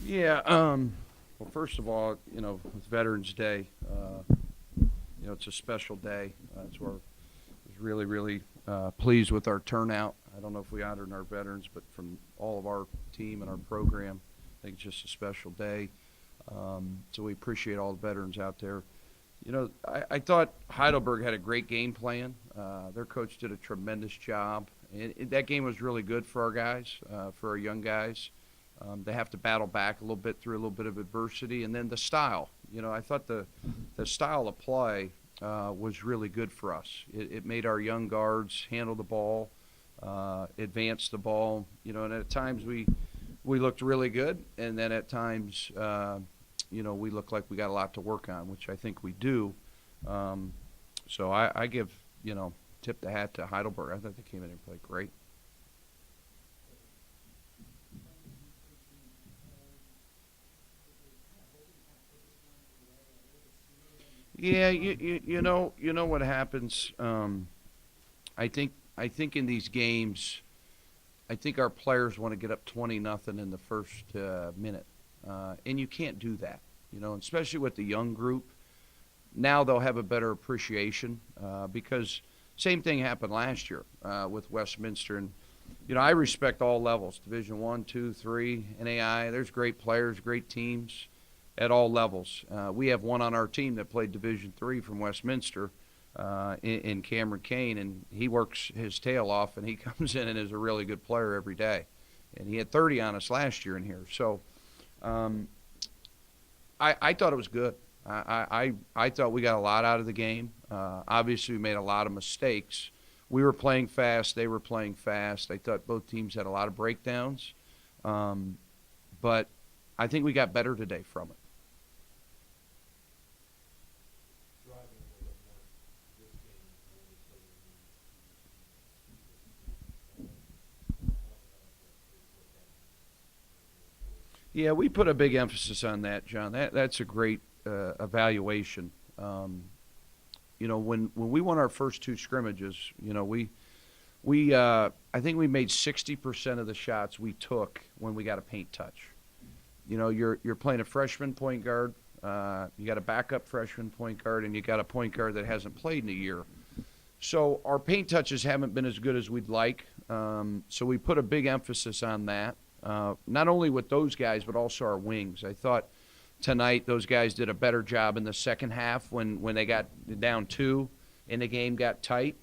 Yeah. Well, first of all, it's Veterans Day. It's a special day. That's where I was really, really pleased with our turnout. I don't know if we honored our veterans, but from all of our team and our program, I think it's just a special day. So we appreciate all the veterans out there. I thought Heidelberg had a great game plan. Their coach did a tremendous job. And that game was really good for our guys, for our young guys. They have to battle back a little bit through a little bit of adversity. And then the style. I thought the style of play was really good for us. It made our young guards handle the ball, advance the ball. And at times we looked really good. And then at times, we look like we got a lot to work on, which I think we do. So I give, tip the hat to Heidelberg. I thought they came in and played great. Yeah, you know what happens. I think in these games, I think our players want to get up 20-0 in the first minute, and you can't do that. Especially with the young group. Now they'll have a better appreciation because same thing happened last year with Westminster, and I respect all levels: Division One, Two, Three, NAI. There's great players, great teams at all levels. We have one on our team that played Division Three from Westminster in Cameron Kane, and he works his tail off, and he comes in and is a really good player every day. And he had 30 on us last year in here. So I thought it was good. I thought we got a lot out of the game. Obviously, we made a lot of mistakes. We were playing fast. They were playing fast. I thought both teams had a lot of breakdowns. But I think we got better today from it. Yeah, we put a big emphasis on that, John. That's a great evaluation. When we won our first two scrimmages, we I think we made 60% of the shots we took when we got a paint touch. You're playing a freshman point guard, you got a backup freshman point guard, and you got a point guard that hasn't played in a year. So our paint touches haven't been as good as we'd like. So we put a big emphasis on that. Not only with those guys, but also our wings. I thought tonight those guys did a better job in the second half when they got down two and the game got tight.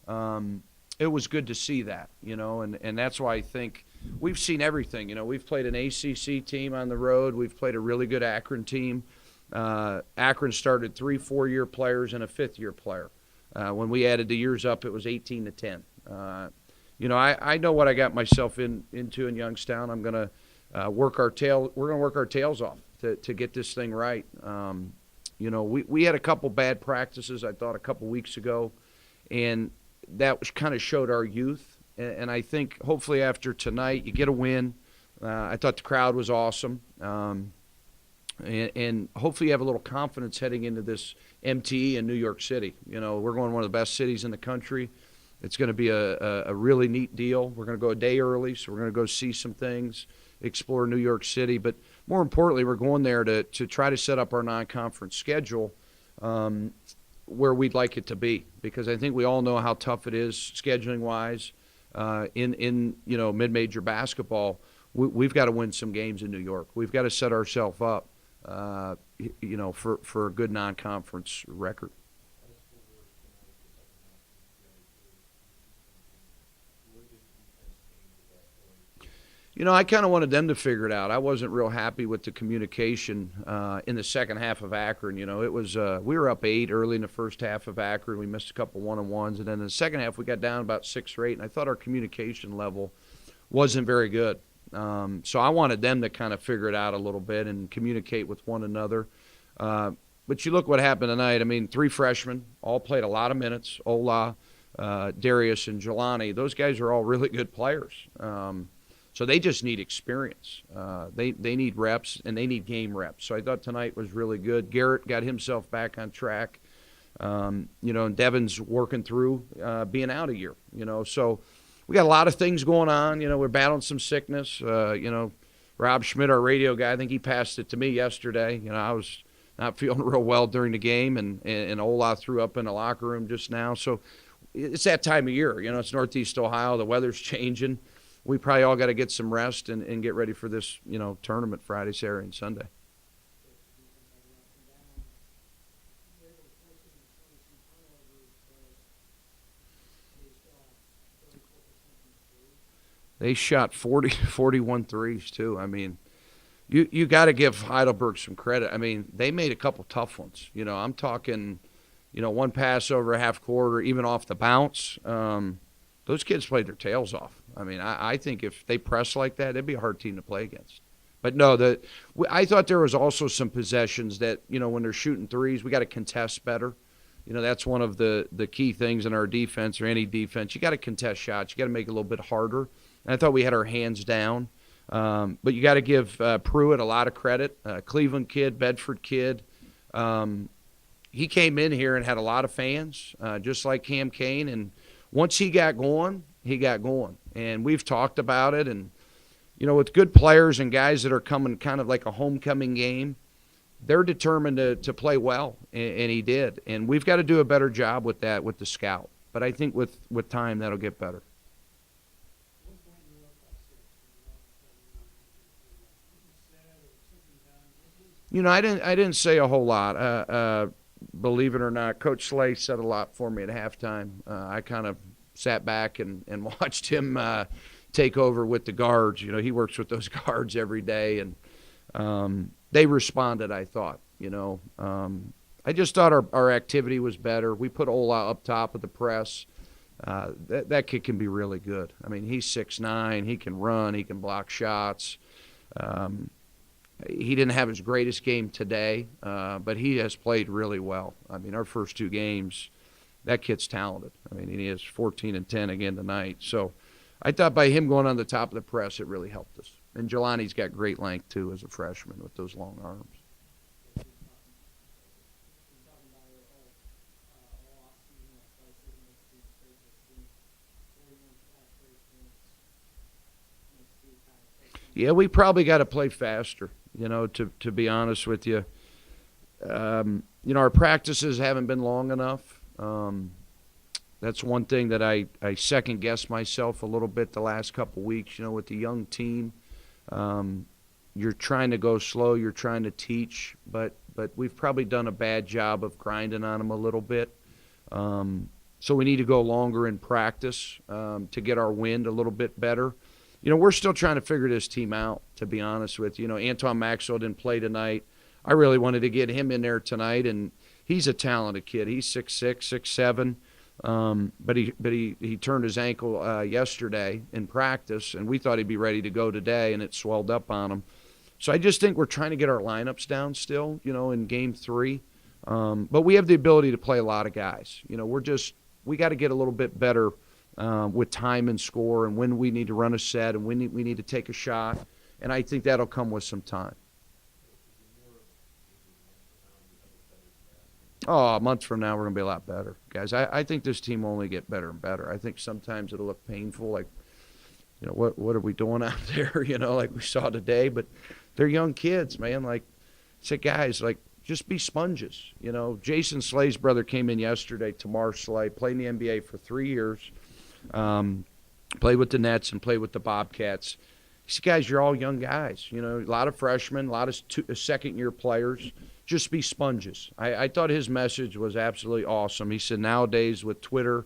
It was good to see that, and that's why I think we've seen everything. We've played an ACC team on the road. We've played a really good Akron team. Akron started 3 4-year players and a 5th-year player. When we added the years up, it was 18-10. I know what I got myself into in Youngstown. I'm going to work our tail. We're going to work our tails off to get this thing right. We had a couple bad practices, I thought, a couple weeks ago, and that was kind of showed our youth. And I think hopefully after tonight you get a win. I thought the crowd was awesome. And hopefully you have a little confidence heading into this MTE in New York City. We're going to one of the best cities in the country. It's going to be a really neat deal. We're going to go a day early, so we're going to go see some things, explore New York City. But more importantly, we're going there to try to set up our non-conference schedule where we'd like it to be, because I think we all know how tough it is scheduling-wise in mid-major basketball. We've got to win some games in New York. We've got to set ourselves up, for a good non-conference record. I kind of wanted them to figure it out. I wasn't real happy with the communication in the second half of Akron. It was we were up 8 early in the first half of Akron. We missed a couple one-on-ones, and then in the second half we got down about 6 or 8, and I thought our communication level wasn't very good. So I wanted them to kind of figure it out a little bit and communicate with one another. But you look what happened tonight. I mean, 3 freshmen all played a lot of minutes. Ola, Darius, and Jelani. Those guys are all really good players. So they just need experience. They need reps, and they need game reps. So I thought tonight was really good. Garrett got himself back on track. And Devin's working through being out a year. So we got a lot of things going on. We're battling some sickness. Rob Schmidt, our radio guy, I think he passed it to me yesterday. I was not feeling real well during the game, and Ola threw up in the locker room just now. So it's that time of year. It's Northeast Ohio. The weather's changing. We probably all got to get some rest and get ready for this, tournament Friday, Saturday, and Sunday. They shot 41 threes, too. I mean, you got to give Heidelberg some credit. I mean, they made a couple tough ones. I'm talking, one pass over a half court or even off the bounce. Those kids played their tails off. I mean, I think if they press like that, it'd be a hard team to play against. But no, I thought there was also some possessions that, when they're shooting threes, we got to contest better. That's one of the key things in our defense or any defense. You got to contest shots. You got to make it a little bit harder. And I thought we had our hands down. But you got to give Pruitt a lot of credit. Cleveland kid, Bedford kid. He came in here and had a lot of fans, just like Cam Kane. And once he got going, he got going. And we've talked about it. And, with good players and guys that are coming kind of like a homecoming game, they're determined to play well, and he did. And we've got to do a better job with that with the scout. But I think with time that'll get better. I didn't say a whole lot. Believe it or not, Coach Slay said a lot for me at halftime. I kind of sat back and watched him take over with the guards. He works with those guards every day, and they responded, I thought. I just thought our activity was better. We put Ola up top of the press. That kid can be really good. I mean, he's 6'9". He can run. He can block shots. He didn't have his greatest game today, but he has played really well. I mean, our first two games, that kid's talented. I mean, he is 14 and 10 again tonight. So I thought by him going on the top of the press, it really helped us. And Jelani's got great length, too, as a freshman with those long arms. Yeah, we probably got to play faster, to be honest with you. Our practices haven't been long enough. That's one thing that I second-guessed myself a little bit the last couple weeks, with the young team. You're trying to go slow, you're trying to teach, but we've probably done a bad job of grinding on them a little bit. So we need to go longer in practice to get our wind a little bit better. We're still trying to figure this team out, to be honest with you. Anton Maxwell didn't play tonight. I really wanted to get him in there tonight, and he's a talented kid. He's 6'6", 6'7", but he turned his ankle yesterday in practice, and we thought he'd be ready to go today, and it swelled up on him. So I just think we're trying to get our lineups down still, in Game 3. But we have the ability to play a lot of guys. We got to get a little bit better with time and score and when we need to run a set and when we need to take a shot. And I think that'll come with some time. Oh, a month from now, we're going to be a lot better. Guys, I think this team will only get better and better. I think sometimes it'll look painful, like, what are we doing out there, like we saw today. But they're young kids, man. Like, I said, guys, like, just be sponges. Jason Slay's brother came in yesterday, Tamar Slay, played in the NBA for 3 years, played with the Nets and played with the Bobcats. He said, guys, you're all young guys. A lot of freshmen, a lot of second-year players. Just be sponges. I thought his message was absolutely awesome. He said nowadays with Twitter,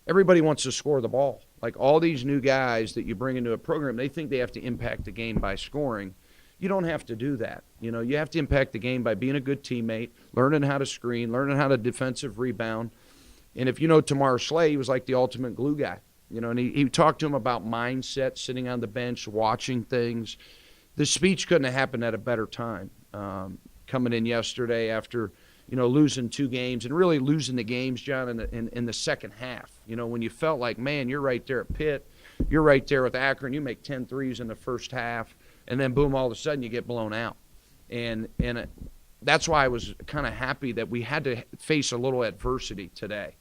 everybody wants to score the ball. Like all these new guys that you bring into a program, they think they have to impact the game by scoring. You don't have to do that. You have to impact the game by being a good teammate, learning how to screen, learning how to defensive rebound. And if Tamar Slay, he was like the ultimate glue guy. And he talked to him about mindset, sitting on the bench, watching things. The speech couldn't have happened at a better time. Coming in yesterday after, losing 2 games and really losing the games, John, in the second half. When you felt like, man, you're right there at Pitt, you're right there with Akron, you make 10 threes in the first half, and then boom, all of a sudden you get blown out. And that's why I was kind of happy that we had to face a little adversity today.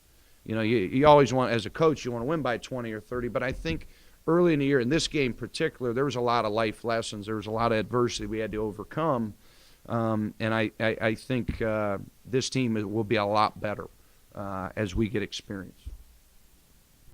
You always want, as a coach, you want to win by 20 or 30, but I think early in the year, in this game in particular, there was a lot of life lessons. There was a lot of adversity we had to overcome. And I think this team will be a lot better as we get experience.